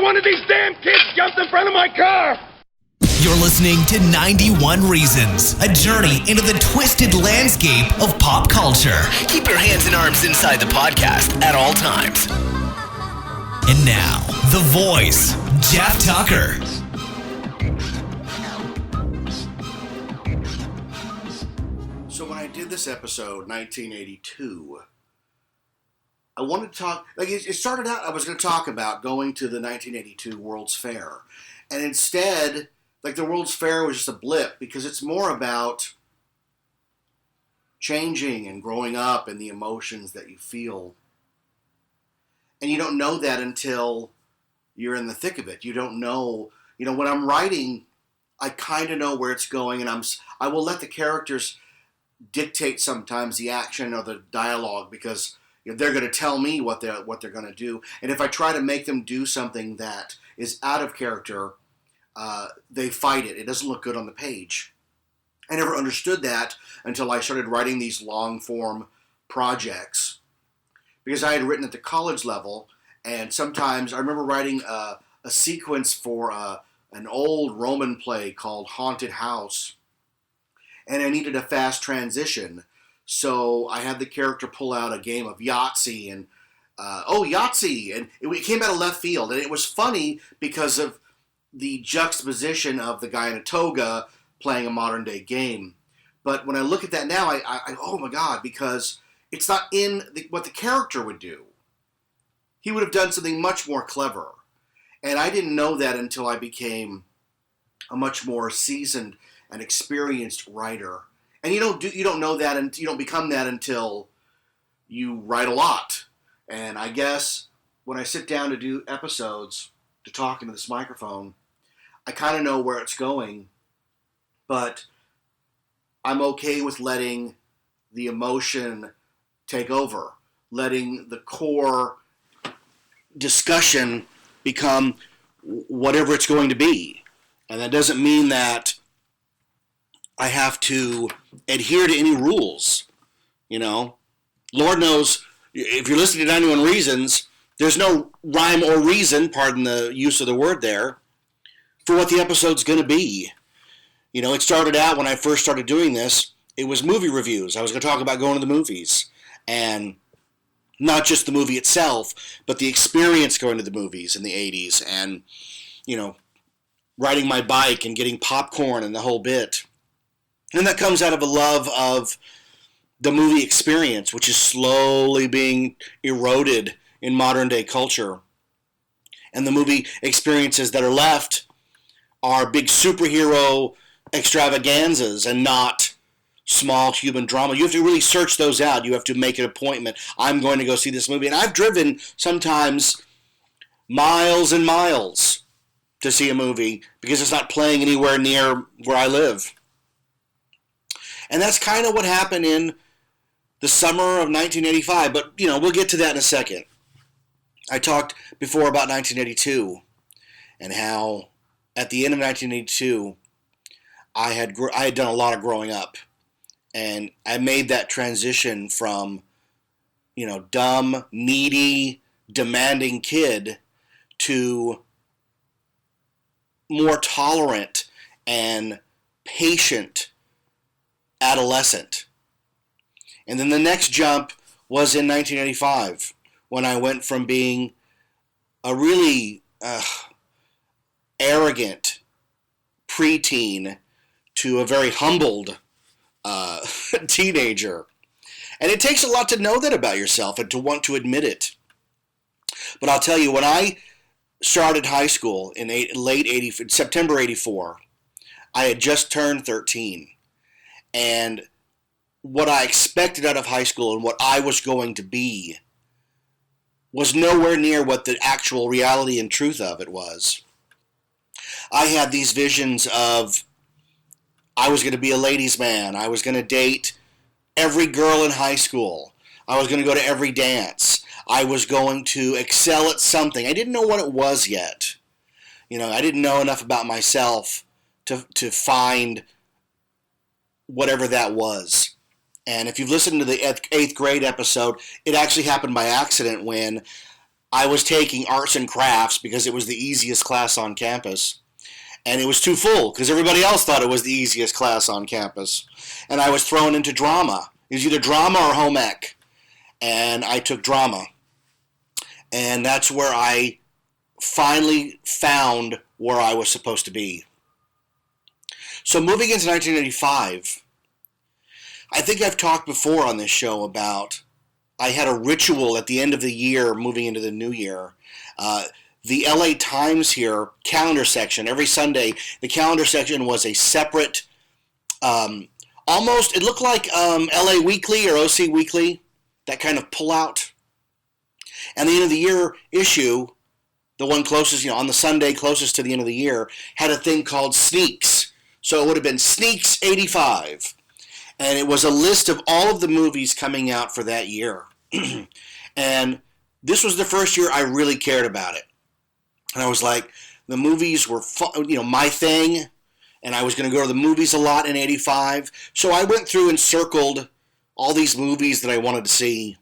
one of these damn kids jumped in front of my car. You're listening to 91 Reasons, a journey into the twisted landscape of pop culture. Keep your hands and arms inside the podcast at all times. And now, the voice, Jeff Tucker. So when I did this episode, 1982, I wanted to talk, it started out, I was going to talk about going to the 1982 World's Fair. And instead, the World's Fair was just a blip, because it's more about changing and growing up and the emotions that you feel. And you don't know that until you're in the thick of it. You don't know, when I'm writing, I kind of know where it's going, and I will let the characters dictate sometimes the action or the dialogue, because they're going to tell me what they're going to do. And if I try to make them do something that is out of character, they fight it. It doesn't look good on the page. I never understood that until I started writing these long-form projects, because I had written at the college level, and sometimes I remember writing a sequence for an old Roman play called Haunted House, and I needed a fast transition, so I had the character pull out a game of Yahtzee, and Yahtzee, and it came out of left field, and it was funny because of the juxtaposition of the guy in a toga playing a modern day game. But when I look at that now, I oh my God, because it's not in what the character would do. He would have done something much more clever. And I didn't know that until I became a much more seasoned and experienced writer. And you don't know that, and you don't become that until you write a lot. And I guess when I sit down to do episodes, to talk into this microphone, I kind of know where it's going, but I'm okay with letting the emotion take over, letting the core discussion become whatever it's going to be. And that doesn't mean that I have to adhere to any rules, Lord knows, if you're listening to 91 Reasons, there's no rhyme or reason, pardon the use of the word there, for what the episode's going to be. It started out when I first started doing this, it was movie reviews. I was going to talk about going to the movies, and not just the movie itself, but the experience going to the movies in the 80s, and, riding my bike and getting popcorn and the whole bit. And that comes out of a love of the movie experience, which is slowly being eroded in modern day culture. And the movie experiences that are left are big superhero extravaganzas and not small human drama. You have to really search those out. You have to make an appointment. I'm going to go see this movie. And I've driven sometimes miles and miles to see a movie because it's not playing anywhere near where I live. And that's kind of what happened in the summer of 1985. But, we'll get to that in a second. I talked before about 1982 and how at the end of 1982, I had done a lot of growing up, and I made that transition from, dumb, needy, demanding kid to more tolerant and patient adolescent. And then the next jump was in 1985, when I went from being a really arrogant preteen to a very humbled teenager. And it takes a lot to know that about yourself and to want to admit it. But I'll tell you, when I started high school in September 84, I had just turned 13. And what I expected out of high school and what I was going to be was nowhere near what the actual reality and truth of it was. I had these visions of I was going to be a ladies' man. I was going to date every girl in high school. I was going to go to every dance. I was going to excel at something. I didn't know what it was yet. I didn't know enough about myself to find whatever that was. And if you've listened to the 8th grade episode, it actually happened by accident when I was taking arts and crafts because it was the easiest class on campus. And it was too full because everybody else thought it was the easiest class on campus. And I was thrown into drama. It was either drama or home ec. And I took drama. And that's where I finally found where I was supposed to be. So moving into 1985, I think I've talked before on this show about I had a ritual at the end of the year moving into the new year. The LA Times here, calendar section, every Sunday, the calendar section was a separate, almost, it looked like LA Weekly or OC Weekly, that kind of pull-out. And the end of the year issue, the one closest, on the Sunday closest to the end of the year, had a thing called Sneaks. So it would have been Sneaks 85. And it was a list of all of the movies coming out for that year. And this was the first year I really cared about it. And I was like, the movies were, my thing, and I was going to go to the movies a lot in 85. So I went through and circled all these movies that I wanted to see.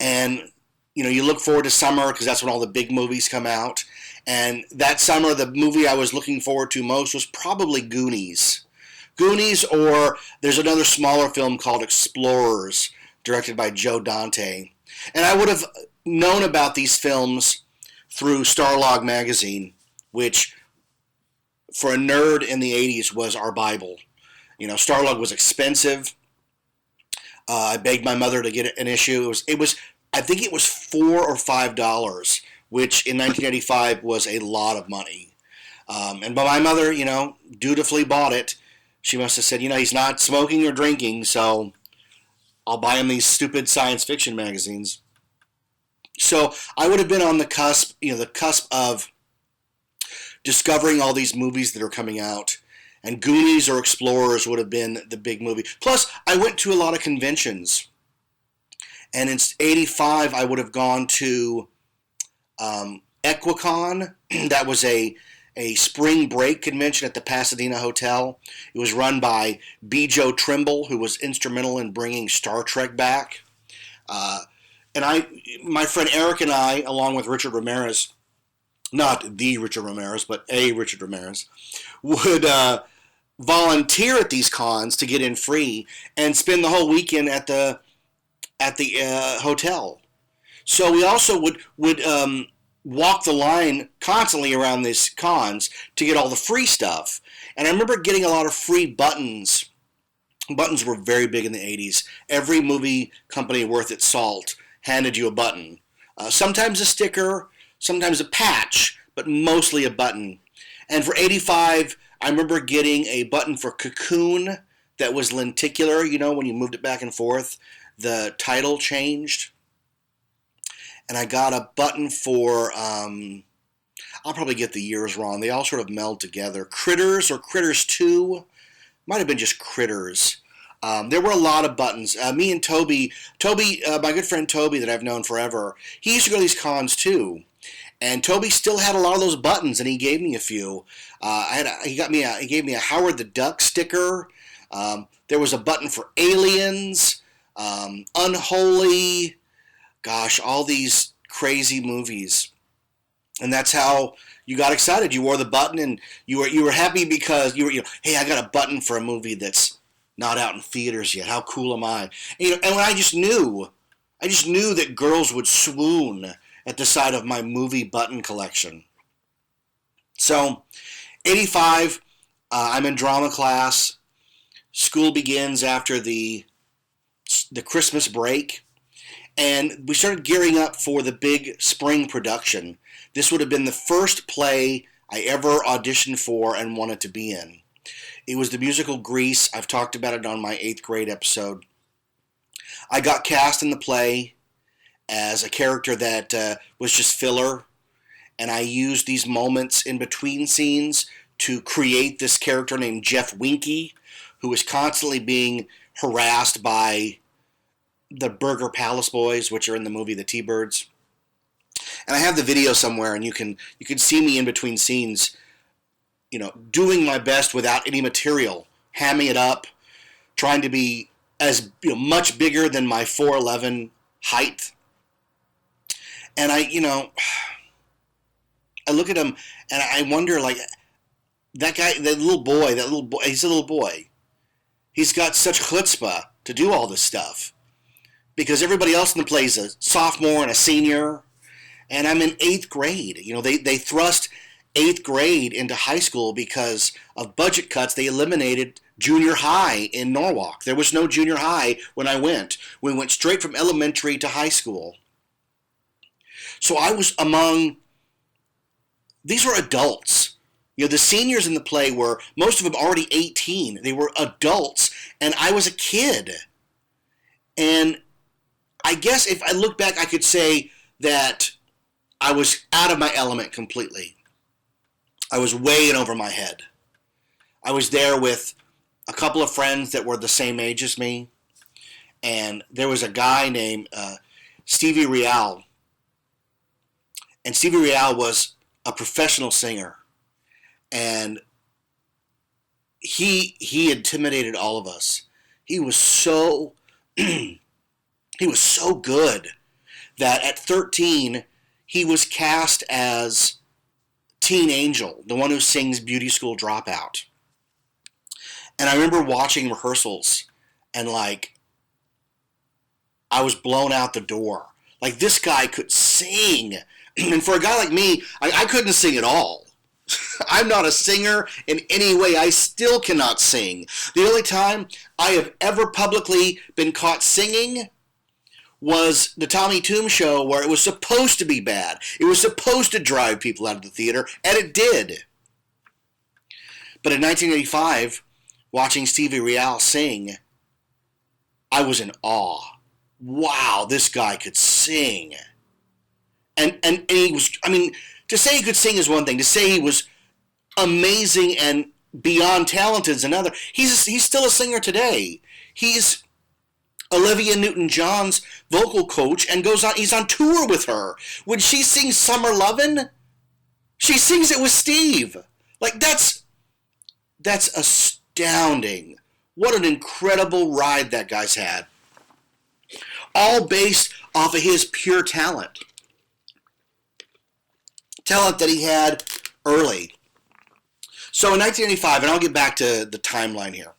And, you look forward to summer because that's when all the big movies come out. And that summer, the movie I was looking forward to most was probably Goonies. Goonies, or there's another smaller film called Explorers, directed by Joe Dante. And I would have known about these films through Starlog magazine, which for a nerd in the 80s was our Bible. Starlog was expensive. I begged my mother to get an issue. I think it was $4 or $5, which in 1985 was a lot of money. But my mother, dutifully bought it. She must have said, he's not smoking or drinking, so I'll buy him these stupid science fiction magazines. So I would have been on the cusp, the cusp of discovering all these movies that are coming out. And Goonies or Explorers would have been the big movie. Plus, I went to a lot of conventions. And in 85, I would have gone to Equicon. That was a spring break convention at the Pasadena Hotel. It was run by B. Joe Trimble, who was instrumental in bringing Star Trek back. And my friend Eric and I, along with Richard Ramirez, not the Richard Ramirez, but a Richard Ramirez, would volunteer at these cons to get in free and spend the whole weekend at the hotel. So we also would walk the line constantly around these cons to get all the free stuff. And I remember getting a lot of free buttons. Buttons were very big in the 80s. Every movie company worth its salt handed you a button. Sometimes a sticker, sometimes a patch, but mostly a button. And for 85, I remember getting a button for Cocoon that was lenticular, when you moved it back and forth, the title changed. And I got a button for, I'll probably get the years wrong. They all sort of meld together. Critters or Critters 2. Might have been just Critters. There were a lot of buttons. Me and Toby, my good friend Toby that I've known forever, he used to go to these cons too. And Toby still had a lot of those buttons, and he gave me a few. He gave me a Howard the Duck sticker. There was a button for Aliens, Unholy, gosh, all these crazy movies. And that's how you got excited. You wore the button, and you were happy because you were, hey, I got a button for a movie that's not out in theaters yet. How cool am I? And when I just knew that girls would swoon at the sight of my movie button collection. So, 85, I'm in drama class. School begins after the Christmas break. And we started gearing up for the big spring production. This would have been the first play I ever auditioned for and wanted to be in. It was the musical Grease. I've talked about it on my 8th grade episode. I got cast in the play as a character that was just filler, and I used these moments in between scenes to create this character named Jeff Winky, who was constantly being harassed by the Burger Palace Boys, which are in the movie The T-Birds. And I have the video somewhere, and you can see me in between scenes, doing my best without any material, hamming it up, trying to be as much bigger than my 4'11" height. And I look at him and I wonder, like, that guy, he's a little boy. He's got such chutzpah to do all this stuff because everybody else in the play is a sophomore and a senior, and I'm in 8th grade. They thrust 8th grade into high school because of budget cuts. They eliminated junior high in Norwalk. There was no junior high when I went. We went straight from elementary to high school. So I was these were adults. The seniors in the play were, most of them already 18. They were adults, and I was a kid. And I guess if I look back, I could say that I was out of my element completely. I was way in over my head. I was there with a couple of friends that were the same age as me, and there was a guy named Stevie Real. And Stevie Real was a professional singer. And he intimidated all of us. He was so good that at 13 he was cast as Teen Angel, the one who sings Beauty School Dropout. And I remember watching rehearsals and like I was blown out the door. Like, this guy could sing. And for a guy like me, I couldn't sing at all. I'm not a singer in any way. I still cannot sing. The only time I have ever publicly been caught singing was the Tommy Toombs show, where it was supposed to be bad. It was supposed to drive people out of the theater, and it did. But in 1985, watching Stevie Real sing, I was in awe. Wow, this guy could sing. And he was, I mean, to say he could sing is one thing. To say he was amazing and beyond talented is another. He's still a singer today. He's Olivia Newton-John's vocal coach and goes on. He's on tour with her. When she sings "Summer Lovin'," she sings it with Steve. Like, that's astounding. What an incredible ride that guy's had. All based off of his pure talent. Talent that he had early. So in 1985, and I'll get back to the timeline here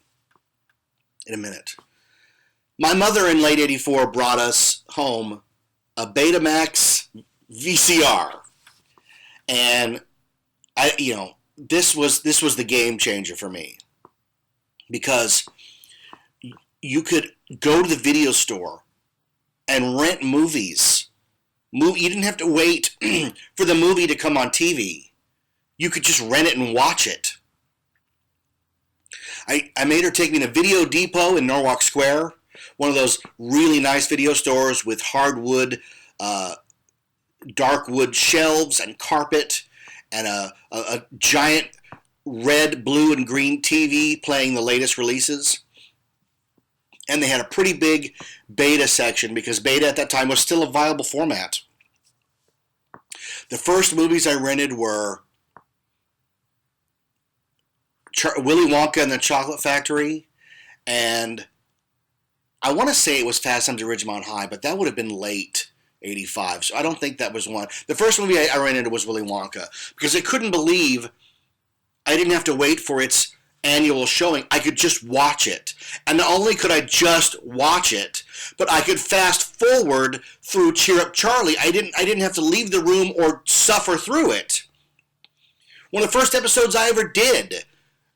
in a minute. My mother in late 84 brought us home a Betamax VCR. And this was the game changer for me. Because you could go to the video store and rent movies. You didn't have to wait for the movie to come on TV. You could just rent it and watch it. I made her take me to Video Depot in Norwalk Square, one of those really nice video stores with hardwood, dark wood shelves and carpet, and a giant red, blue, and green TV playing the latest releases. And they had a pretty big beta section, because beta at that time was still a viable format. The first movies I rented were Willy Wonka and the Chocolate Factory, and I want to say it was Fast Times at Ridgemont High, but that would have been late 85, so I don't think that was one. The first movie I rented was Willy Wonka, because I couldn't believe I didn't have to wait for its annual showing. I could just watch it. And not only could I just watch it, but I could fast forward through Cheer Up Charlie. I didn't have to leave the room or suffer through it. One of the first episodes I ever did,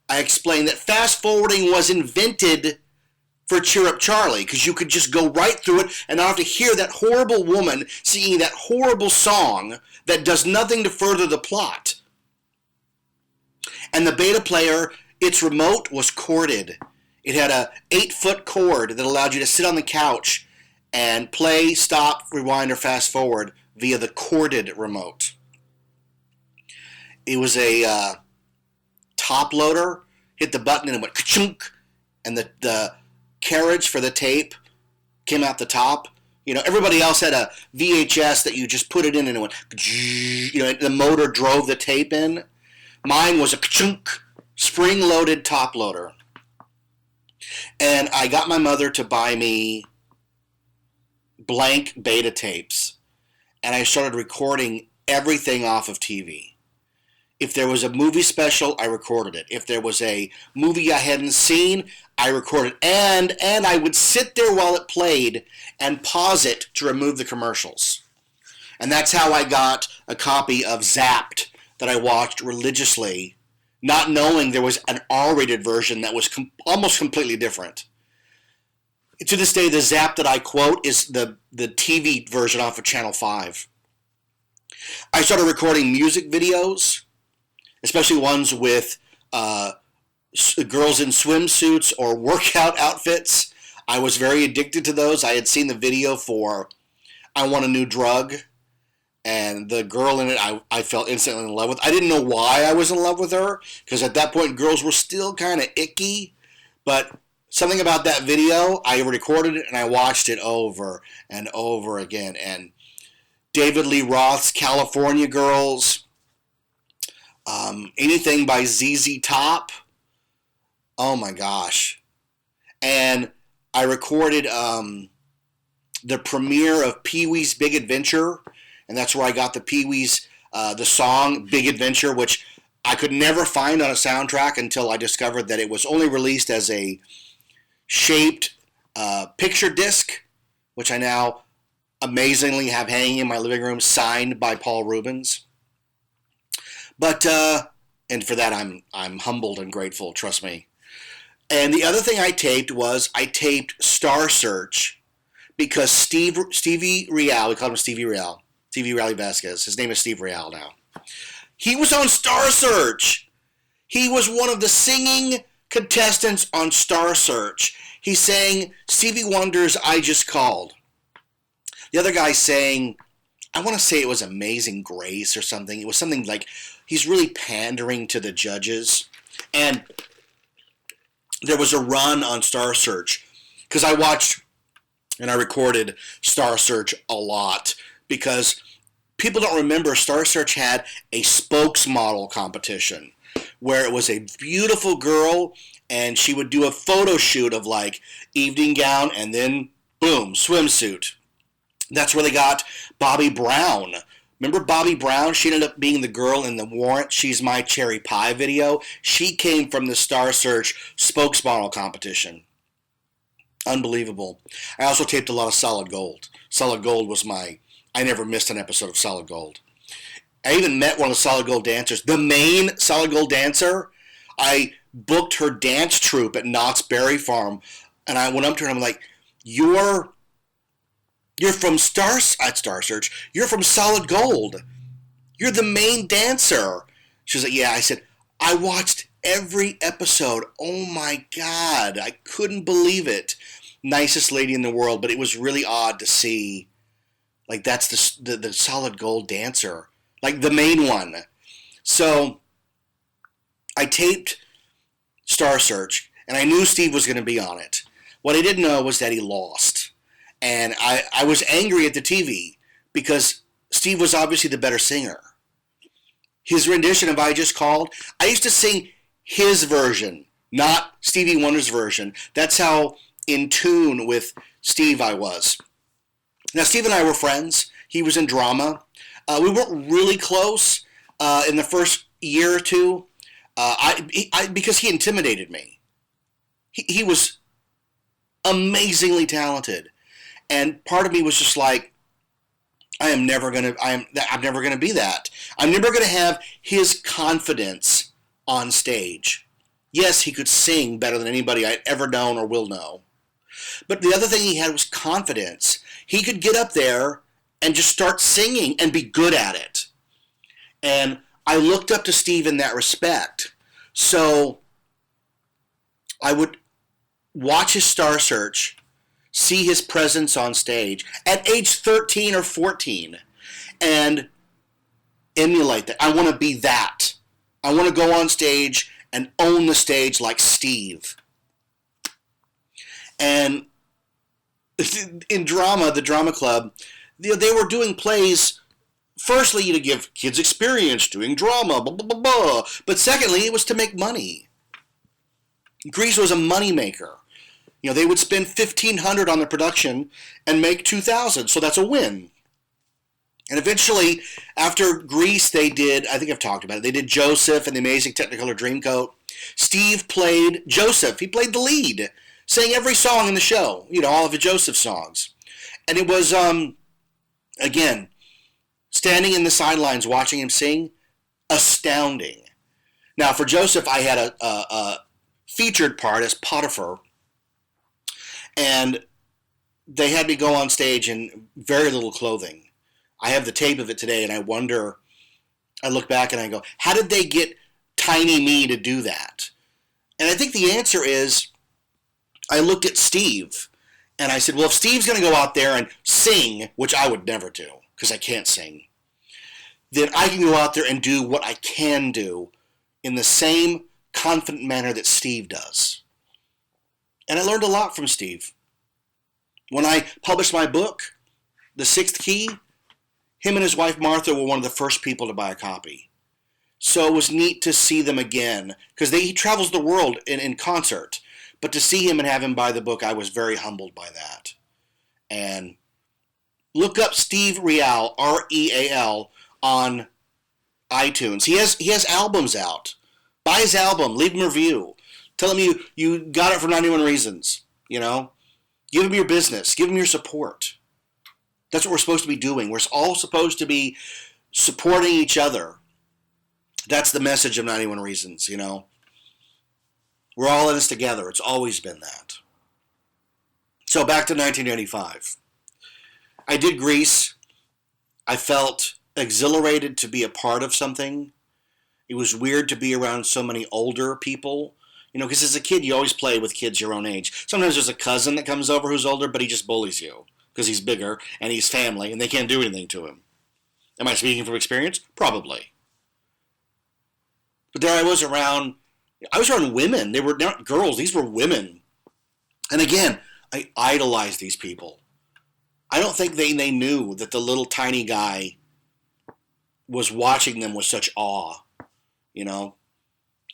I explained that fast forwarding was invented for Cheer Up Charlie, because you could just go right through it and not have to hear that horrible woman singing that horrible song that does nothing to further the plot. And the beta player, its remote was corded. It had a 8-foot cord that allowed you to sit on the couch and play, stop, rewind, or fast forward via the corded remote. It was a top loader. Hit the button and it went ka-chunk, and the carriage for the tape came out the top. Everybody else had a VHS that you just put it in and it went, the motor drove the tape in. Mine was a ka-chunk, spring-loaded top loader. And I got my mother to buy me blank beta tapes. and I started recording everything off of TV. If there was a movie special, I recorded it. If there was a movie I hadn't seen, I recorded it. And I would sit there while it played and pause it to remove the commercials. And that's how I got a copy of Zapped that I watched religiously, not knowing there was an R-rated version that was almost completely different. To this day, the Zapped that I quote is the TV version off of Channel 5. I started recording music videos, especially ones with girls in swimsuits or workout outfits. I was very addicted to those. I had seen the video for I Want a New Drug, and the girl in it I fell instantly in love with. I didn't know why I was in love with her, because at that point girls were still kind of icky, but something about that video, I recorded it and I watched it over and over again. And David Lee Roth's California Girls, anything by ZZ Top. Oh my gosh. And I recorded the premiere of Pee-wee's Big Adventure, and that's where I got the Pee-wee's, the song Big Adventure, which I could never find on a soundtrack until I discovered that it was only released as a shaped picture disc, which I now amazingly have hanging in my living room, signed by Paul Rubens. But and for that I'm humbled and grateful, trust me. And the other thing I taped was I taped Star Search, because Stevie Real, we call him Stevie Real Vasquez. His name is Steve Real now. He was on Star Search. He was one of the singing contestants on Star Search. He sang Stevie Wonder's I Just Called. The other guy sang, I want to say it was Amazing Grace or something. It was something like he's really pandering to the judges. And there was a run on Star Search, because I watched and I recorded Star Search a lot, because people don't remember Star Search had a spokesmodel competition where it was a beautiful girl and she would do a photo shoot of like evening gown and then boom, swimsuit. That's where they got Bobby Brown. Remember Bobby Brown? She ended up being the girl in the Warrant She's My Cherry Pie video. She came from the Star Search spokesmodel competition. Unbelievable. I also taped a lot of Solid Gold. Solid Gold was I never missed an episode of Solid Gold. I even met one of the Solid Gold dancers. The main Solid Gold dancer, I booked her dance troupe at Knott's Berry Farm, and I went up to her and I'm like, You're from Star Search. You're from Solid Gold. You're the main dancer. She was like, yeah. I said, I watched every episode. Oh my God. I couldn't believe it. Nicest lady in the world, but it was really odd to see, like, that's the Solid Gold dancer. Like, the main one. So, I taped Star Search, and I knew Steve was going to be on it. What I didn't know was that he lost. And I was angry at the TV because Steve was obviously the better singer. His rendition of I Just Called, I used to sing his version, not Stevie Wonder's version. That's how in tune with Steve I was. Now, Steve and I were friends. He was in drama. We weren't really close in the first year or two because he intimidated me. He was amazingly talented. And part of me was just like, I'm never gonna be that. I'm never gonna have his confidence on stage. Yes, he could sing better than anybody I'd ever known or will know. But the other thing he had was confidence. He could get up there and just start singing and be good at it. And I looked up to Steve in that respect. So I would watch his Star Search, see his presence on stage at age 13 or 14, and emulate that. I want to be that. I want to go on stage and own the stage like Steve. And in drama, the drama club, they were doing plays, firstly, to give kids experience doing drama, blah, blah, blah, blah. But secondly, it was to make money. Grease was a money maker. You know, they would spend $1,500 on the production and make $2,000, so that's a win. And eventually, after Grease, they did, I think I've talked about it, they did Joseph and the Amazing Technicolor Dreamcoat. Steve played Joseph. He played the lead, sang every song in the show, all of the Joseph songs. And it was, again, standing in the sidelines watching him sing, astounding. Now, for Joseph, I had a featured part as Potiphar, and they had me go on stage in very little clothing. I have the tape of it today, and I look back and I go, how did they get tiny me to do that? And I think the answer is, I looked at Steve, and I said, well, if Steve's going to go out there and sing, which I would never do, because I can't sing, then I can go out there and do what I can do in the same confident manner that Steve does. And I learned a lot from Steve. When I published my book, The Sixth Key, him and his wife Martha were one of the first people to buy a copy. So it was neat to see them again, because he travels the world in concert. But to see him and have him buy the book, I was very humbled by that. And look up Steve Real, R-E-A-L, on iTunes. He has albums out. Buy his album. Leave him a review. Tell him you got it for 91 Reasons. Give him your business. Give him your support. That's what we're supposed to be doing. We're all supposed to be supporting each other. That's the message of 91 Reasons, We're all in this together. It's always been that. So back to 1985. I did Grease. I felt exhilarated to be a part of something. It was weird to be around so many older people. Because as a kid, you always play with kids your own age. Sometimes there's a cousin that comes over who's older, but he just bullies you because he's bigger and he's family and they can't do anything to him. Am I speaking from experience? Probably. But there I was around women. They were not girls. These were women. And again, I idolized these people. I don't think they knew that the little tiny guy was watching them with such awe,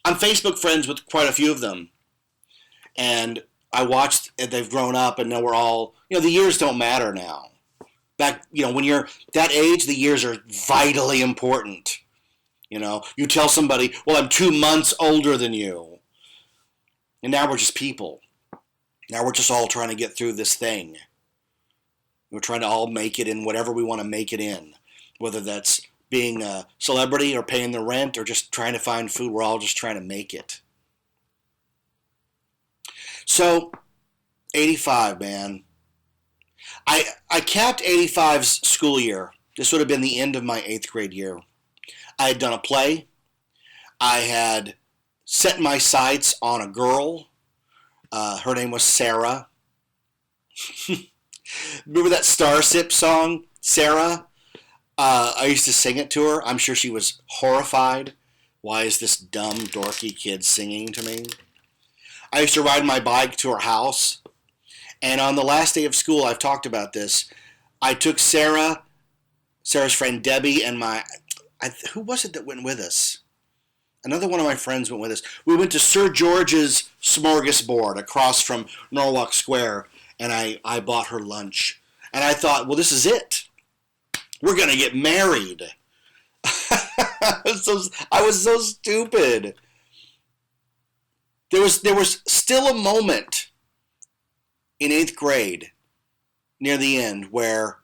I'm Facebook friends with quite a few of them. And I watched, they've grown up and now we're all, the years don't matter now. Back, when you're that age, the years are vitally important. You tell somebody, well, I'm 2 months older than you. And now we're just people. Now we're just all trying to get through this thing. We're trying to all make it in whatever we want to make it in. Whether that's being a celebrity or paying the rent or just trying to find food. We're all just trying to make it. So, 85, man. I capped 85's school year. This would have been the end of my 8th grade year. I had done a play. I had set my sights on a girl. Her name was Sarah. Remember that Starship song, Sarah? I used to sing it to her. I'm sure she was horrified. Why is this dumb, dorky kid singing to me? I used to ride my bike to her house. And on the last day of school, I've talked about this, I took Sarah's friend Debbie, and who was it that went with us? Another one of my friends went with us. We went to Sir George's Smorgasbord across from Norwalk Square, and I bought her lunch. And I thought, well, this is it. We're going to get married. I was so stupid. There was still a moment in 8th grade near the end where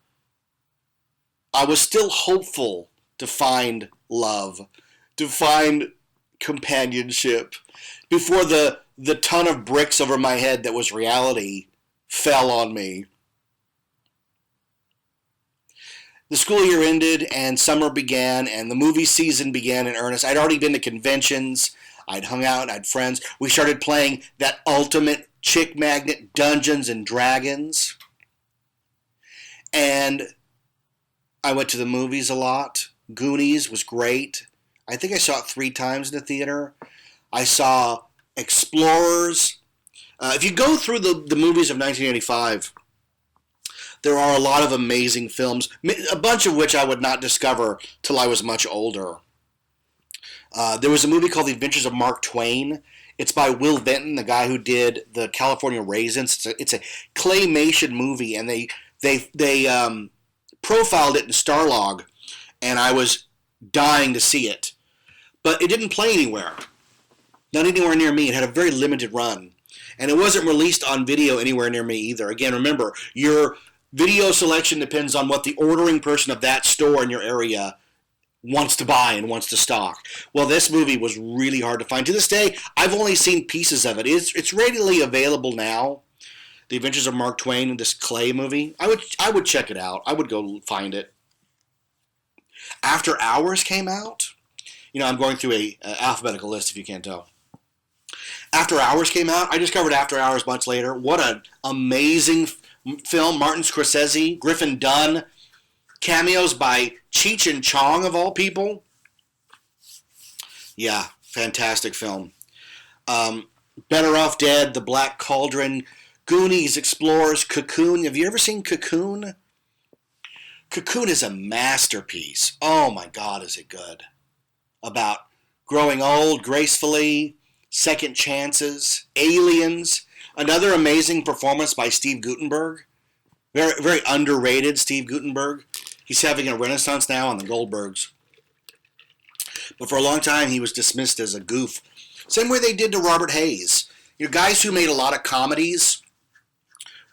I was still hopeful to find love, to find companionship, before the ton of bricks over my head that was reality fell on me. The school year ended and summer began and the movie season began in earnest. I'd already been to conventions. I'd hung out. I had friends. We started playing that ultimate chick magnet, Dungeons and Dragons. And I went to the movies a lot. Goonies was great. I think I saw it 3 times in the theater. I saw Explorers. If you go through the movies of 1985, there are a lot of amazing films, a bunch of which I would not discover till I was much older. There was a movie called The Adventures of Mark Twain. It's by Will Benton, the guy who did the California Raisins. It's a claymation movie, and they profiled it in Starlog, and I was dying to see it. But it didn't play anywhere. Not anywhere near me. It had a very limited run. And it wasn't released on video anywhere near me either. Again, remember, your video selection depends on what the ordering person of that store in your area wants to buy and wants to stock. Well, this movie was really hard to find. To this day, I've only seen pieces of it. It's readily available now. The Adventures of Mark Twain and this Clay movie. I would check it out. I would go find it. After Hours came out. I'm going through a alphabetical list if you can't tell. After Hours came out. I discovered After Hours much later. What an amazing film. Martin Scorsese, Griffin Dunn, cameos by Cheech and Chong of all people. Yeah, fantastic film. Better Off Dead, The Black Cauldron, Goonies, Explorers, Cocoon. Have you ever seen Cocoon? Cocoon is a masterpiece. Oh my God, is it good. About growing old gracefully, second chances, aliens. Another amazing performance by Steve Guttenberg. Very, very underrated Steve Guttenberg. He's having a renaissance now on the Goldbergs. But for a long time, he was dismissed as a goof. Same way they did to Robert Hayes. Guys who made a lot of comedies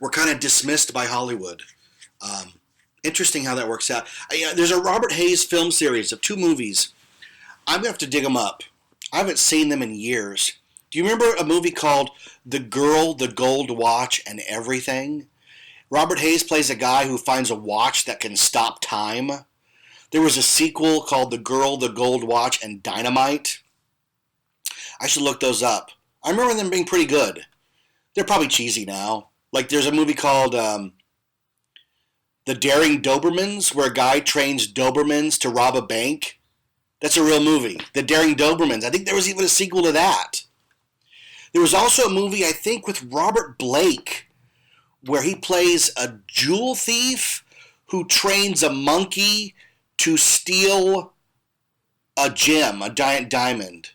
were kind of dismissed by Hollywood. Interesting how that works out. There's a Robert Hayes film series of 2 movies. I'm going to have to dig them up. I haven't seen them in years. Do you remember a movie called The Girl, the Gold Watch, and Everything? Robert Hayes plays a guy who finds a watch that can stop time. There was a sequel called The Girl, the Gold Watch, and Dynamite. I should look those up. I remember them being pretty good. They're probably cheesy now. Like there's a movie called The Daring Dobermans, where a guy trains Dobermans to rob a bank. That's a real movie. The Daring Dobermans. I think there was even a sequel to that. There was also a movie, I think, with Robert Blake, where he plays a jewel thief who trains a monkey to steal a gem, a giant diamond.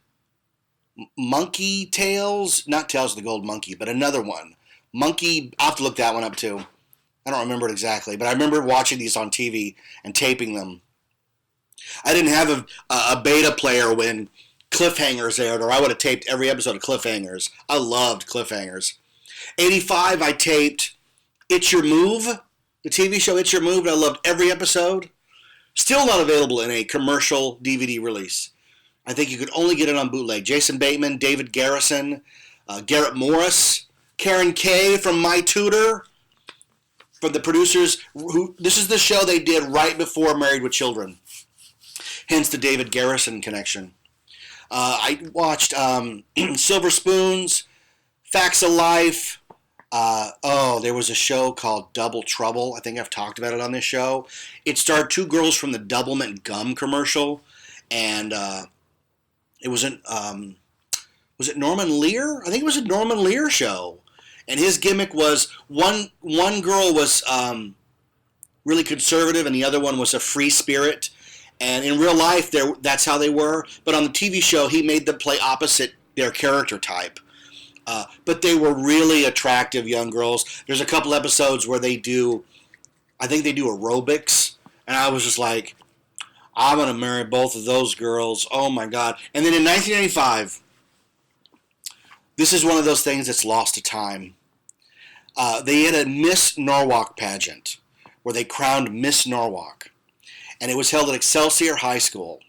Monkey Tales? Not Tales of the Gold Monkey, but another one. Monkey, I'll have to look that one up too. I don't remember it exactly, but I remember watching these on TV and taping them. I didn't have a beta player when Cliffhangers aired, or I would have taped every episode of Cliffhangers. I loved Cliffhangers. 85, I taped It's Your Move, the TV show It's Your Move, and I loved every episode. Still not available in a commercial DVD release. I think you could only get it on bootleg. Jason Bateman, David Garrison, Garrett Morris, Karen Kay from My Tutor, from the producers. This is the show they did right before Married with Children. Hence the David Garrison connection. I watched Silver Spoons, Facts of Life. There was a show called Double Trouble. I think I've talked about it on this show. It starred 2 girls from the Doublemint gum commercial, and it was it Norman Lear? I think it was a Norman Lear show, and his gimmick was one girl was really conservative, and the other one was a free spirit. And in real life, that's how they were. But on the TV show, he made them play opposite their character type. But they were really attractive young girls. There's a couple episodes where they do aerobics. And I was just like, I'm going to marry both of those girls. Oh, my God. And then in 1995, this is one of those things that's lost to time. They had a Miss Norwalk pageant where they crowned Miss Norwalk. And it was held at Excelsior High School.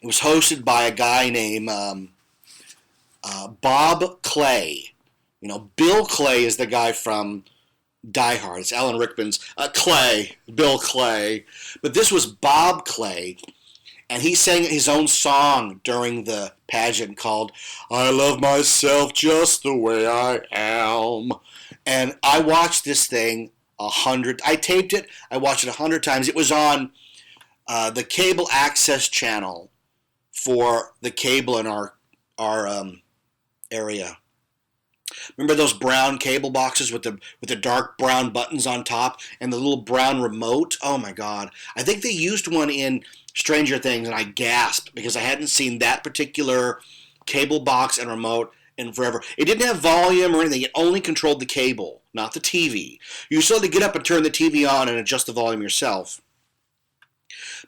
It was hosted by a guy named Bob Clay. Bill Clay is the guy from Die Hard. It's Alan Rickman's Bill Clay. But this was Bob Clay. And he sang his own song during the pageant called I Love Myself Just the Way I Am. And I watched this thing I taped it. I watched it 100 times. It was on the cable access channel for the cable in our area. Remember those brown cable boxes with the dark brown buttons on top and the little brown remote? Oh my God! I think they used one in Stranger Things, and I gasped because I hadn't seen that particular cable box and remote in forever. It didn't have volume or anything. It only controlled the cable, not the TV. You still had to get up and turn the TV on and adjust the volume yourself.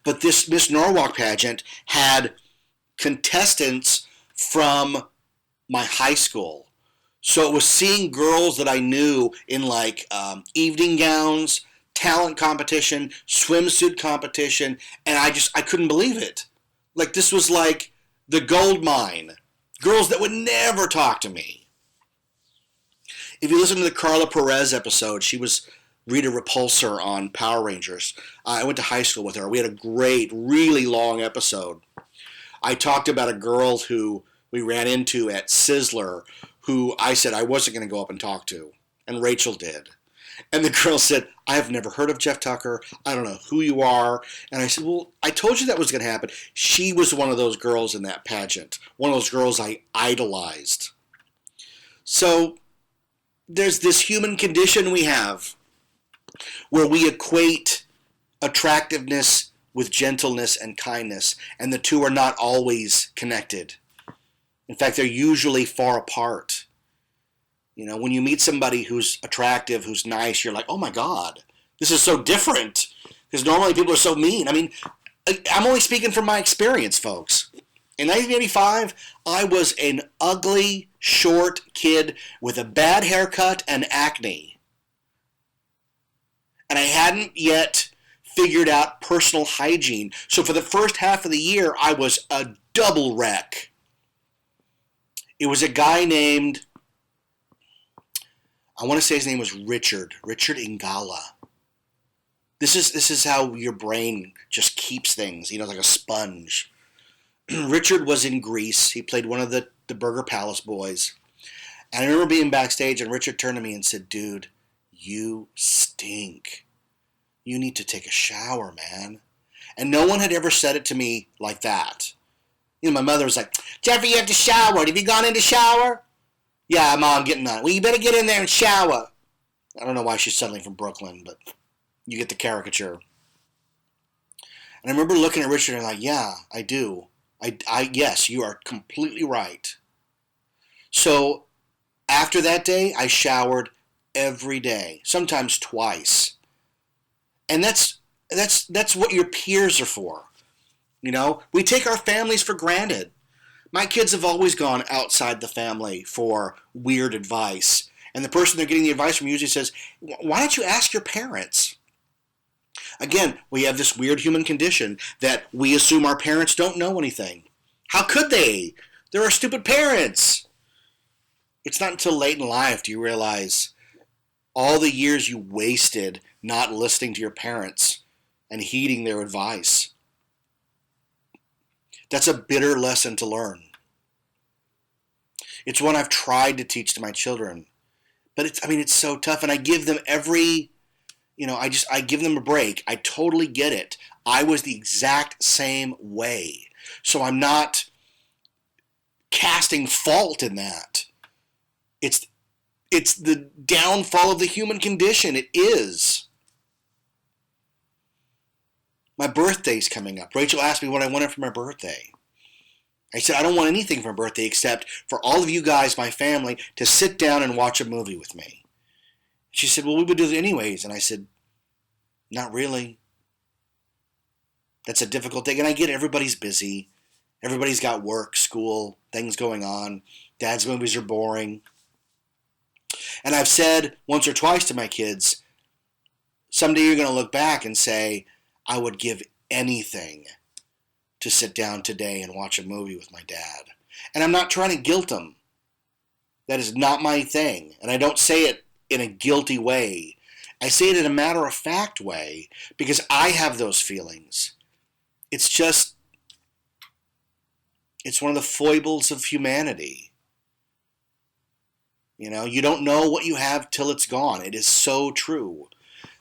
But this Miss Norwalk pageant had contestants from my high school. So it was seeing girls that I knew in like evening gowns, talent competition, swimsuit competition, and I couldn't believe it. Like, this was like the gold mine. Girls that would never talk to me. If you listen to the Carla Perez episode, she was Rita Repulsor on Power Rangers. I went to high school with her. We had a great, really long episode. I talked about a girl who we ran into at Sizzler who I said I wasn't going to go up and talk to, and Rachel did. And the girl said, I have never heard of Jeff Tucker. I don't know who you are. And I said, well, I told you that was going to happen. She was one of those girls in that pageant. One of those girls I idolized. So there's this human condition we have where we equate attractiveness with gentleness and kindness. And the two are not always connected. In fact, they're usually far apart. You know, when you meet somebody who's attractive, who's nice, you're like, oh my God, this is so different. Because normally people are so mean. I mean, I'm only speaking from my experience, folks. In 1985, I was an ugly, short kid with a bad haircut and acne. And I hadn't yet figured out personal hygiene. So for the first half of the year, I was a double wreck. It was a guy named, I want to say his name was Richard Ingala. This is how your brain just keeps things, you know, like a sponge. Richard was in Grease. He played one of the Burger Palace boys. And I remember being backstage and Richard turned to me and said, dude, you stink. You need to take a shower, man. And no one had ever said it to me like that. You know, my mother was like, Jeffrey, you have to shower. Have you gone in to shower? Yeah, Mom, getting on. Well, you better get in there and shower. I don't know why she's suddenly from Brooklyn, but you get the caricature. And I remember looking at Richard and like, yeah, I do. Yes, you are completely right. So after that day, I showered every day, sometimes twice. And that's what your peers are for. You know, we take our families for granted. My kids have always gone outside the family for weird advice. And the person they're getting the advice from usually says, why don't you ask your parents? Again, we have this weird human condition that we assume our parents don't know anything. How could they? They're our stupid parents. It's not until late in life do you realize all the years you wasted not listening to your parents and heeding their advice. That's a bitter lesson to learn. It's one I've tried to teach to my children. But it's so tough. And I give them I give them a break. I totally get it. I was the exact same way. So I'm not casting fault in that. It's the downfall of the human condition. It is. My birthday's coming up. Rachel asked me what I wanted for my birthday. I said, I don't want anything for my birthday except for all of you guys, my family, to sit down and watch a movie with me. She said, well, we would do it anyways. And I said, not really. That's a difficult thing. And I get everybody's busy. Everybody's got work, school, things going on. Dad's movies are boring. And I've said once or twice to my kids, someday you're going to look back and say, I would give anything to sit down today and watch a movie with my dad. And I'm not trying to guilt them. That is not my thing. And I don't say it in a guilty way. I say it in a matter-of-fact way because I have those feelings. It's one of the foibles of humanity. You know, you don't know what you have till it's gone. It is so true.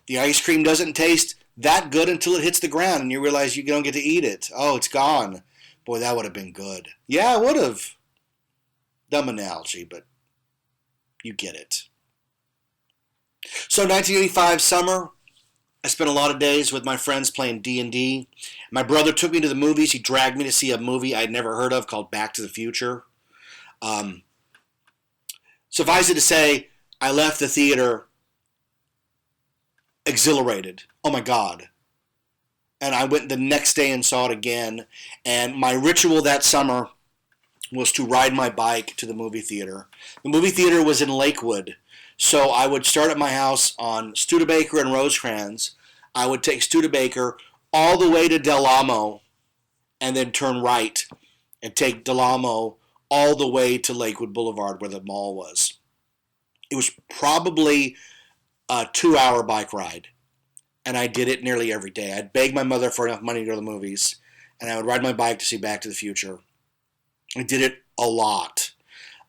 The ice cream doesn't taste that good until it hits the ground and you realize you don't get to eat it. Oh, it's gone. Boy, that would have been good. Yeah, it would have. Dumb analogy, but you get it. So 1985 summer, I spent a lot of days with my friends playing D&D. My brother took me to the movies. He dragged me to see a movie I'd never heard of called Back to the Future. Suffice it to say, I left the theater exhilarated. Oh my God. And I went the next day and saw it again. And my ritual that summer was to ride my bike to the movie theater. The movie theater was in Lakewood. So I would start at my house on Studebaker and Rosecrans. I would take Studebaker all the way to Del Amo and then turn right and take Del Amo all the way to Lakewood Boulevard where the mall was. It was probably a 2-hour bike ride. And I did it nearly every day. I'd beg my mother for enough money to go to the movies. And I would ride my bike to see Back to the Future. I did it a lot.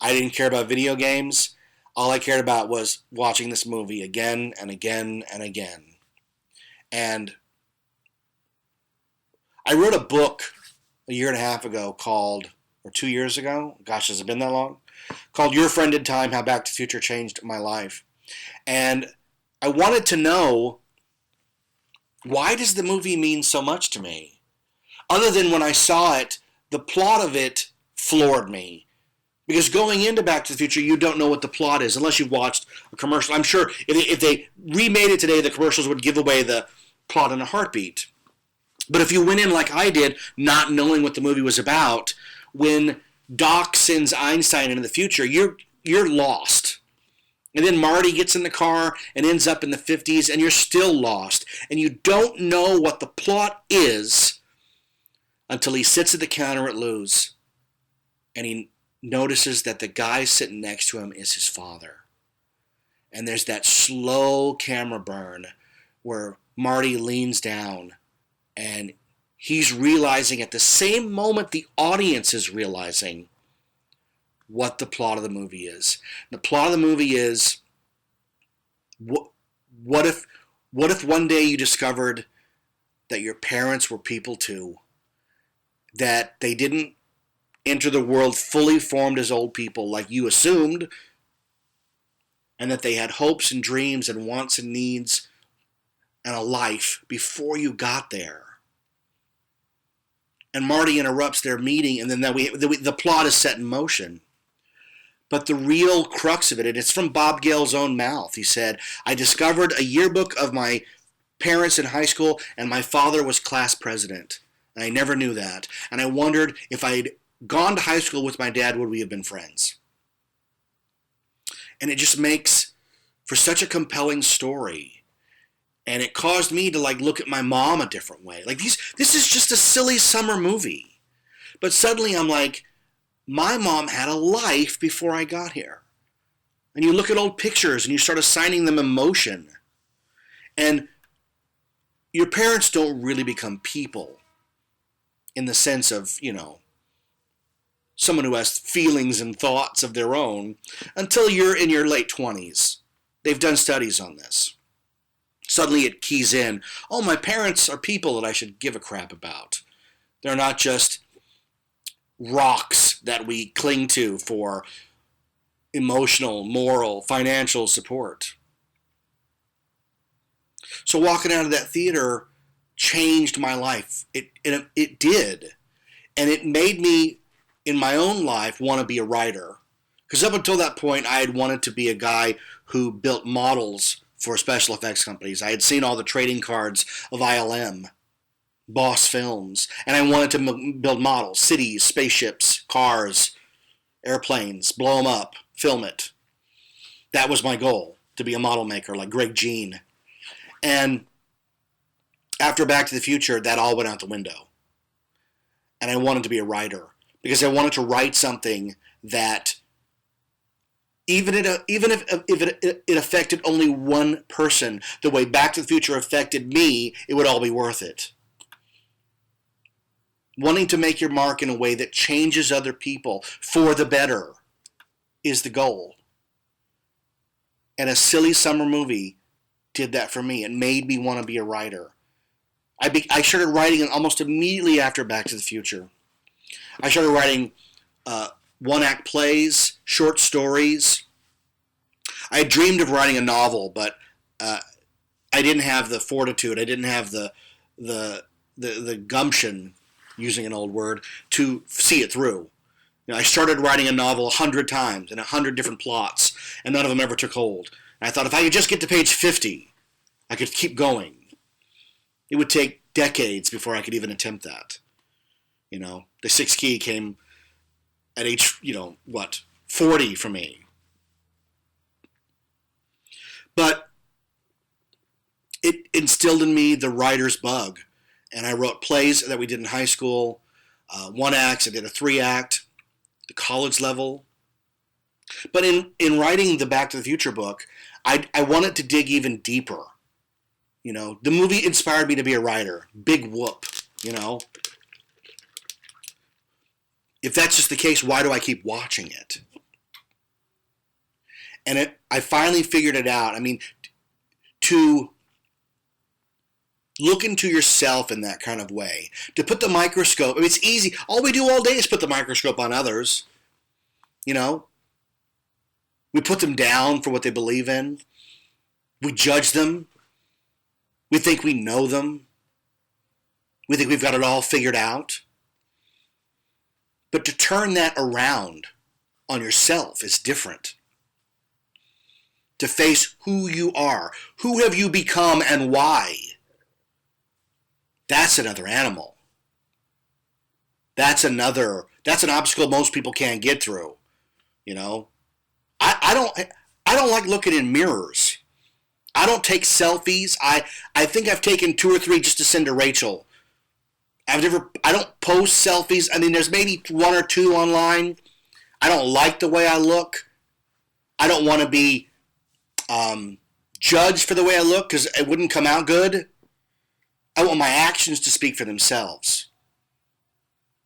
I didn't care about video games. All I cared about was watching this movie again and again and again. And I wrote a book a year and a half ago called, or 2 years ago, gosh, has it been that long? Called Your Friend in Time, How Back to the Future Changed My Life. And I wanted to know, why does the movie mean so much to me? Other than when I saw it, the plot of it floored me. Because going into Back to the Future, you don't know what the plot is unless you've watched a commercial. I'm sure if they remade it today, the commercials would give away the plot in a heartbeat. But if you went in like I did, not knowing what the movie was about, when Doc sends Einstein into the future, you're lost. And then Marty gets in the car and ends up in the 50s, and you're still lost. And you don't know what the plot is until he sits at the counter at Lou's, and he notices that the guy sitting next to him is his father. And there's that slow camera burn where Marty leans down, and he's realizing at the same moment the audience is realizing what the plot of the movie is. The plot of the movie is, what if one day you discovered that your parents were people too, that they didn't enter the world fully formed as old people like you assumed, and that they had hopes and dreams and wants and needs and a life before you got there. And Marty interrupts their meeting, and then the plot is set in motion. But the real crux of it, and it's from Bob Gale's own mouth, he said, I discovered a yearbook of my parents in high school, and my father was class president. And I never knew that. And I wondered if I'd gone to high school with my dad, would we have been friends? And it just makes for such a compelling story. And it caused me to look at my mom a different way. This is just a silly summer movie. But suddenly I'm like, my mom had a life before I got here. And you look at old pictures and you start assigning them emotion. And your parents don't really become people in the sense of, someone who has feelings and thoughts of their own until you're in your late 20s. They've done studies on this. Suddenly it keys in, oh, my parents are people that I should give a crap about. They're not just rocks that we cling to for emotional, moral, financial support. So walking out of that theater changed my life. It did. And it made me, in my own life, want to be a writer. Because up until that point, I had wanted to be a guy who built models for special effects companies. I had seen all the trading cards of ILM, Boss Films, and I wanted to build models, cities, spaceships, cars, airplanes, blow them up, film it. That was my goal, to be a model maker like Greg Jean. And after Back to the Future, that all went out the window. And I wanted to be a writer because I wanted to write something that even if it affected only one person, the way Back to the Future affected me, it would all be worth it. Wanting to make your mark in a way that changes other people for the better is the goal. And a silly summer movie did that for me. It made me want to be a writer. I started writing almost immediately after Back to the Future. I started writing one-act plays, short stories. I dreamed of writing a novel, but I didn't have the fortitude. I didn't have the gumption, using an old word, to see it through. I started writing a novel 100 times and 100 different plots, and none of them ever took hold. And I thought if I could just get to page 50, I could keep going. It would take decades before I could even attempt that. The Sixth Key came at age, 40 for me. But it instilled in me the writer's bug. And I wrote plays that we did in high school, 1 acts, I did a 3-act, the college level. But in writing the Back to the Future book, I wanted to dig even deeper. The movie inspired me to be a writer. Big whoop, If that's just the case, why do I keep watching it? And I finally figured it out. To look into yourself in that kind of way. To put the microscope, it's easy. All we do all day is put the microscope on others. We put them down for what they believe in. We judge them. We think we know them. We think we've got it all figured out. But to turn that around on yourself is different. To face who you are. Who have you become and why? That's another animal. That's an obstacle most people can't get through. I don't like looking in mirrors. I don't take selfies. I think I've taken 2 or 3 just to send to Rachel. I don't post selfies. There's maybe 1 or 2 online. I don't like the way I look. I don't want to be judged for the way I look because it wouldn't come out good. I want my actions to speak for themselves.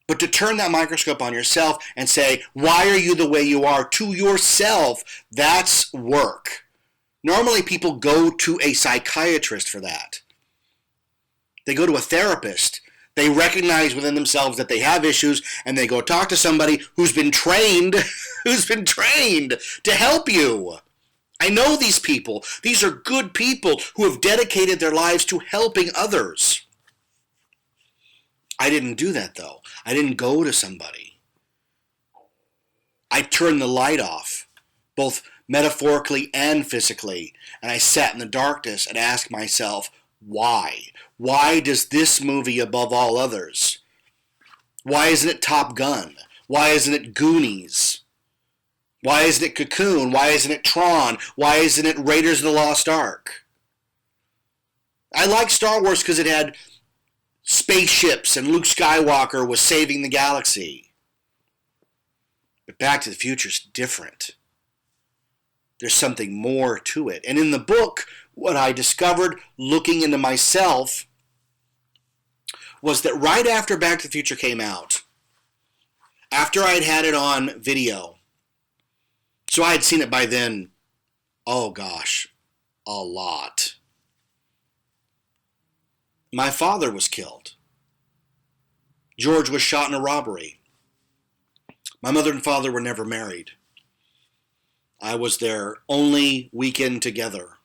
But to turn that microscope on yourself and say, why are you the way you are to yourself, that's work. Normally people go to a psychiatrist for that. They go to a therapist. They recognize within themselves that they have issues and they go talk to somebody who's been trained to help you. I know these people. These are good people who have dedicated their lives to helping others. I didn't do that, though. I didn't go to somebody. I turned the light off, both metaphorically and physically, and I sat in the darkness and asked myself, why? Why does this movie above all others? Why isn't it Top Gun? Why isn't it Goonies? Why isn't it Cocoon? Why isn't it Tron? Why isn't it Raiders of the Lost Ark? I like Star Wars because it had spaceships and Luke Skywalker was saving the galaxy. But Back to the Future is different. There's something more to it. And in the book, what I discovered looking into myself was that right after Back to the Future came out, after I'd had it on video, so I had seen it by then, oh gosh, a lot. My father was killed. George was shot in a robbery. My mother and father were never married. I was their only weekend together.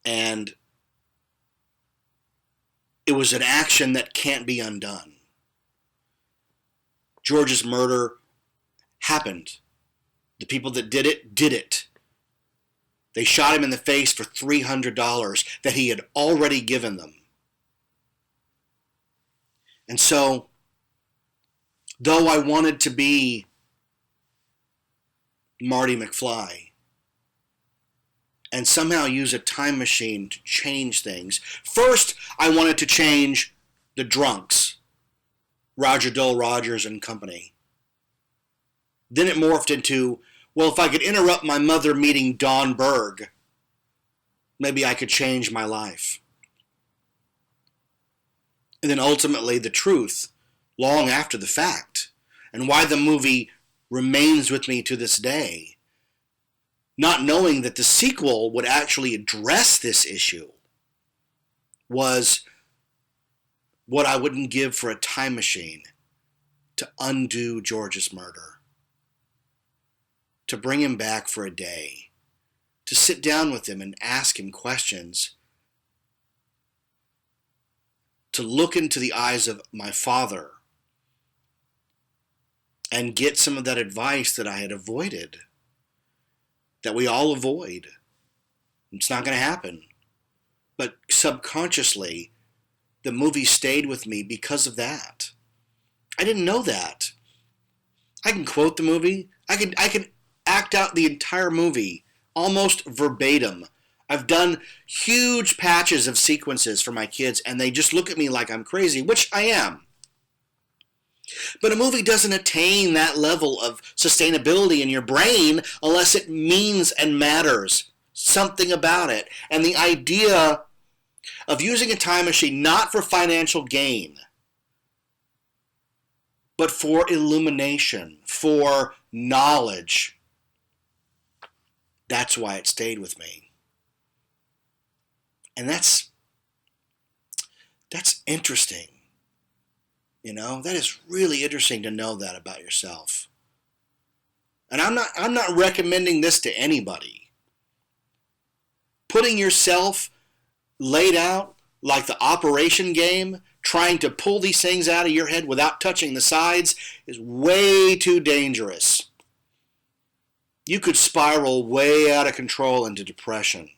And it was an action that can't be undone. George's murder happened. The people that did it. They shot him in the face for $300 that he had already given them. And so, though I wanted to be Marty McFly and somehow use a time machine to change things, first I wanted to change the drunks, Roger Dole Rogers and company. Then it morphed into, well, if I could interrupt my mother meeting Don Berg, maybe I could change my life. And then ultimately the truth, long after the fact, and why the movie remains with me to this day, not knowing that the sequel would actually address this issue, was what I wouldn't give for a time machine to undo George's murder. To bring him back for a day, to sit down with him and ask him questions, to look into the eyes of my father and get some of that advice that I had avoided, that we all avoid. It's not going to happen. But subconsciously, the movie stayed with me because of that. I didn't know that. I can quote the movie. I can act out the entire movie almost verbatim. I've done huge patches of sequences for my kids, and they just look at me like I'm crazy, which I am. But a movie doesn't attain that level of sustainability in your brain unless it means and matters. Something about it. And the idea of using a time machine not for financial gain, but for illumination, for knowledge, that's why it stayed with me. And that's interesting. You know, that is really interesting to know that about yourself. And I'm not recommending this to anybody. Putting yourself laid out like the Operation game, trying to pull these things out of your head without touching the sides, is way too dangerous. You could spiral way out of control into depression.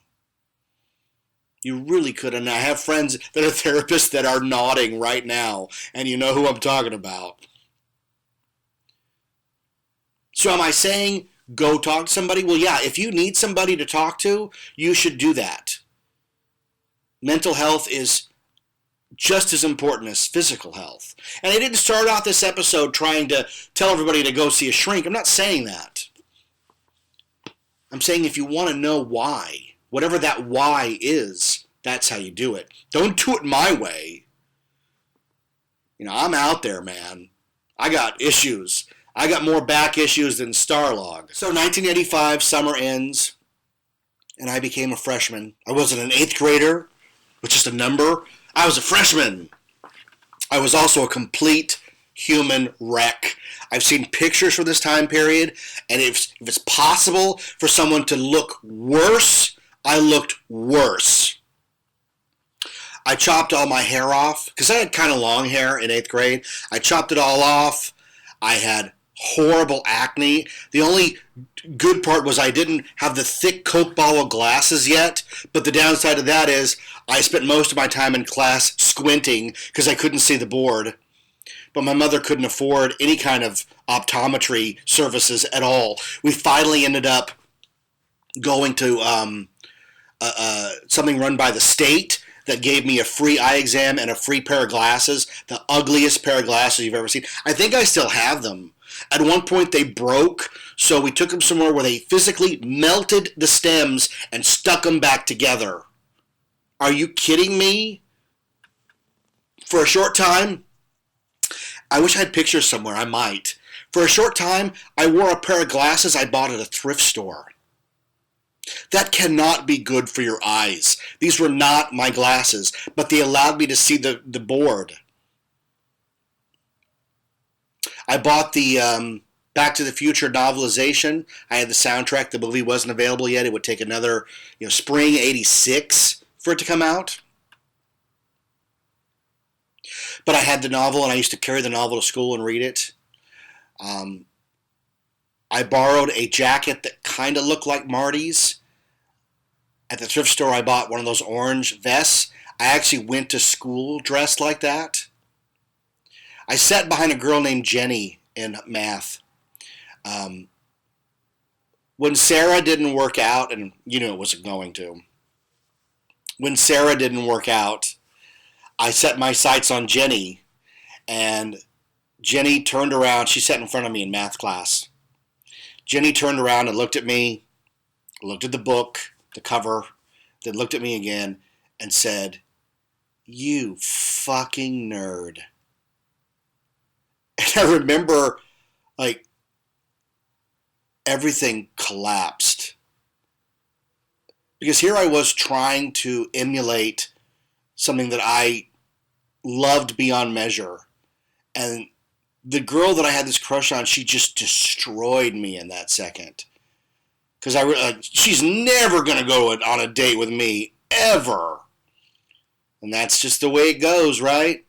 You really could. And I have friends that are therapists that are nodding right now, and you know who I'm talking about. So am I saying go talk to somebody? Well, yeah, if you need somebody to talk to, you should do that. Mental health is just as important as physical health. And I didn't start out this episode trying to tell everybody to go see a shrink. I'm not saying that. I'm saying if you want to know why, whatever that why is, that's how you do it. Don't do it my way. You know, I'm out there, man. I got issues. I got more back issues than Starlog. So 1985, summer ends, and I became a freshman. I wasn't an 8th grader, with just a number. I was a freshman. I was also a complete human wreck. I've seen pictures for this time period, and if it's possible for someone to look worse, I looked worse. I chopped all my hair off, because I had kind of long hair in 8th grade. I chopped it all off. I had horrible acne. The only good part was I didn't have the thick Coke bottle glasses yet, but the downside of that is I spent most of my time in class squinting because I couldn't see the board. But my mother couldn't afford any kind of optometry services at all. We finally ended up going to something run by the state that gave me a free eye exam and a free pair of glasses, the ugliest pair of glasses you've ever seen. I think I still have them. At one point they broke, so we took them somewhere where they physically melted the stems and stuck them back together. Are you kidding me? For a short time, I wish I had pictures somewhere, I might. For a short time, I wore a pair of glasses I bought at a thrift store. That cannot be good for your eyes. These were not my glasses, but they allowed me to see the board. I bought the Back to the Future novelization. I had the soundtrack. The movie wasn't available yet. It would take another, spring '86 for it to come out. But I had the novel, and I used to carry the novel to school and read it. I borrowed a jacket that kind of looked like Marty's. At the thrift store, I bought one of those orange vests. I actually went to school dressed like that. I sat behind a girl named Jenny in math. When Sarah didn't work out, and you knew it wasn't going to, when Sarah didn't work out, I set my sights on Jenny, and Jenny turned around. She sat in front of me in math class. Jenny turned around and looked at me, looked at the book, the cover, then looked at me again and said, "You fucking nerd." And I remember, everything collapsed. Because here I was trying to emulate something that I loved beyond measure. And the girl that I had this crush on, she just destroyed me in that second. Because she's never going to go on a date with me, ever. And that's just the way it goes, right?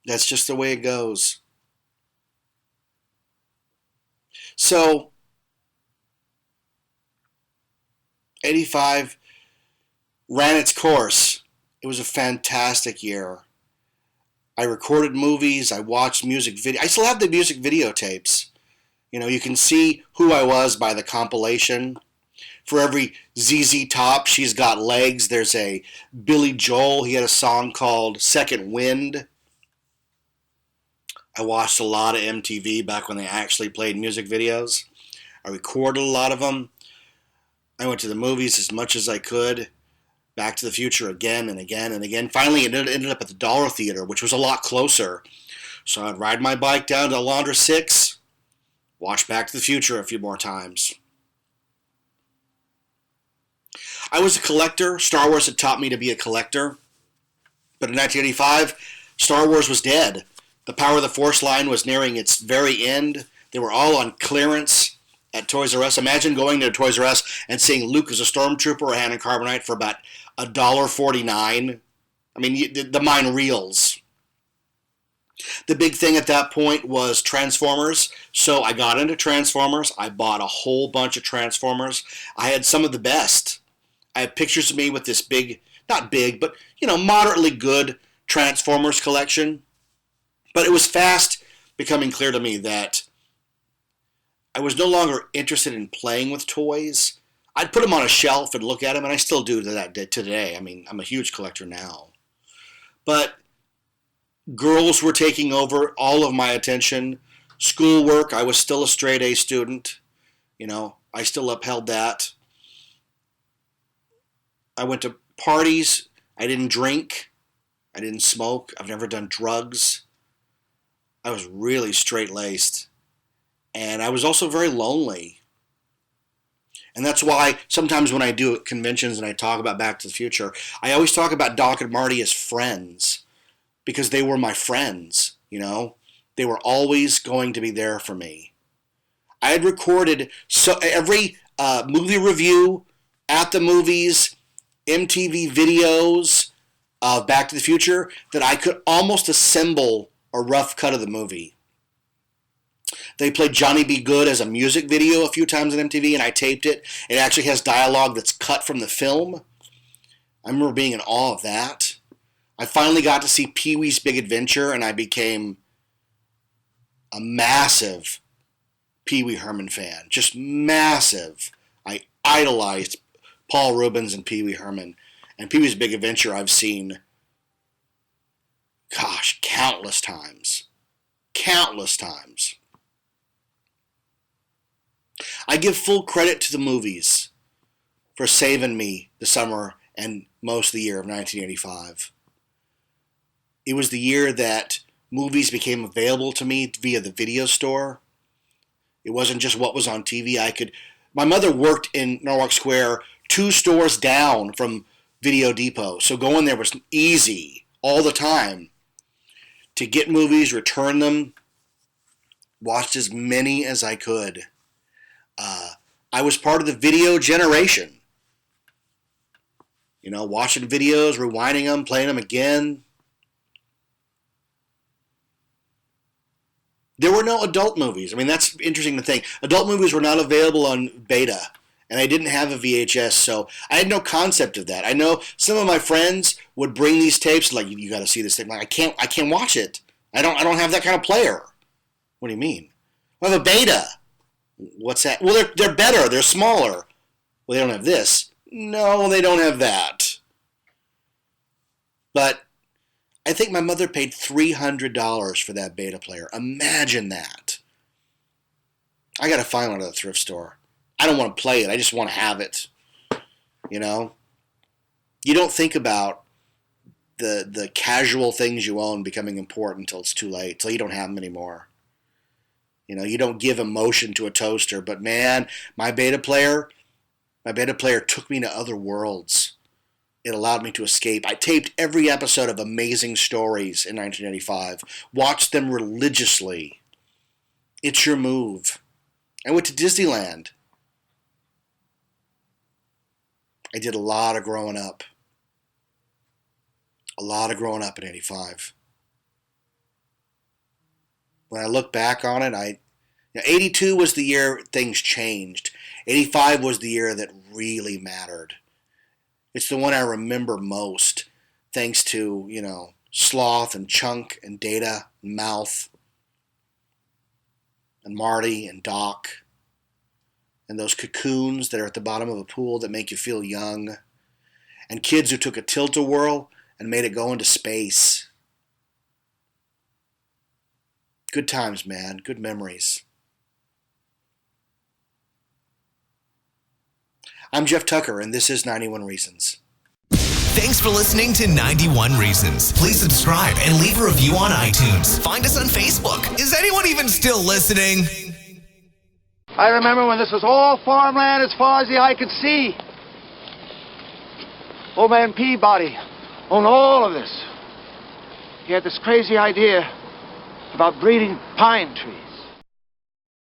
That's just the way it goes. So, 85 ran its course. It was a fantastic year. I recorded movies. I watched music video. I still have the music videotapes. You know, you can see who I was by the compilation. For every ZZ Top, She's Got Legs, there's a Billy Joel. He had a song called Second Wind. I watched a lot of MTV back when they actually played music videos. I recorded a lot of them. I went to the movies as much as I could. Back to the Future again and again and again. Finally, it ended up at the Dollar Theater, which was a lot closer. So I'd ride my bike down to Alondra 6, watch Back to the Future a few more times. I was a collector. Star Wars had taught me to be a collector. But in 1985, Star Wars was dead. The Power of the Force line was nearing its very end. They were all on clearance at Toys R Us. Imagine going to Toys R Us and seeing Luke as a stormtrooper or Han and Carbonite for about $1.49. I mean, the mind reels. The big thing at that point was Transformers. So I got into Transformers. I bought a whole bunch of Transformers. I had some of the best. I have pictures of me with this big, not big, but, you know, moderately good Transformers collection. But it was fast becoming clear to me that I was no longer interested in playing with toys. I'd put them on a shelf and look at them, and I still do that today. I mean, I'm a huge collector now. But girls were taking over all of my attention. Schoolwork, I was still a straight A student. You know, I still upheld that. I went to parties. I didn't drink. I didn't smoke. I've never done drugs. I was really straight-laced. And I was also very lonely. And that's why sometimes when I do conventions and I talk about Back to the Future, I always talk about Doc and Marty as friends. Because they were my friends, you know. They were always going to be there for me. I had recorded every movie review, at the movies, MTV videos of Back to the Future that I could almost assemble a rough cut of the movie. They played Johnny Be Good as a music video a few times on MTV, and I taped it. It actually has dialogue that's cut from the film. I remember being in awe of that. I finally got to see Pee-wee's Big Adventure, and I became a massive Pee Wee Herman fan. Just massive. I idolized Paul Reubens and Pee Wee Herman. And Pee-wee's Big Adventure I've seen, gosh, countless times. Countless times. I give full credit to the movies for saving me the summer and most of the year of 1985. It was the year that movies became available to me via the video store. It wasn't just what was on TV. My mother worked in Norwalk Square 2 stores down from Video Depot. So going there was easy all the time to get movies, return them, watched as many as I could. I was part of the video generation. You know, watching videos, rewinding them, playing them again. There were no adult movies. I mean, that's interesting to think. Adult movies were not available on beta, and I didn't have a VHS, so I had no concept of that. I know some of my friends would bring these tapes, like, you got to see this thing. Like, I can't watch it. I don't have that kind of player. What do you mean? I have a beta. What's that? Well, they're better. They're smaller. Well, they don't have this. No, they don't have that. But I think my mother paid $300 for that beta player. Imagine that. I got to find one at a thrift store. I don't want to play it. I just want to have it. You know? You don't think about the casual things you own becoming important until it's too late, until you don't have them anymore. You know, you don't give emotion to a toaster. But man, my beta player took me to other worlds. It allowed me to escape. I taped every episode of Amazing Stories in 1985. Watched them religiously. It's Your Move. I went to Disneyland. I did a lot of growing up. A lot of growing up in 85. When I look back on it, Now, 82 was the year things changed. 85 was the year that really mattered. It's the one I remember most, thanks to, Sloth and Chunk and Data and Mouth and Marty and Doc and those cocoons that are at the bottom of a pool that make you feel young, and kids who took a tilt-a-whirl and made it go into space. Good times, man. Good memories. I'm Jeff Tucker, and this is 91 Reasons. Thanks for listening to 91 Reasons. Please subscribe and leave a review on iTunes. Find us on Facebook. Is anyone even still listening? I remember when this was all farmland as far as the eye could see. Old man Peabody owned all of this. He had this crazy idea about breeding pine trees.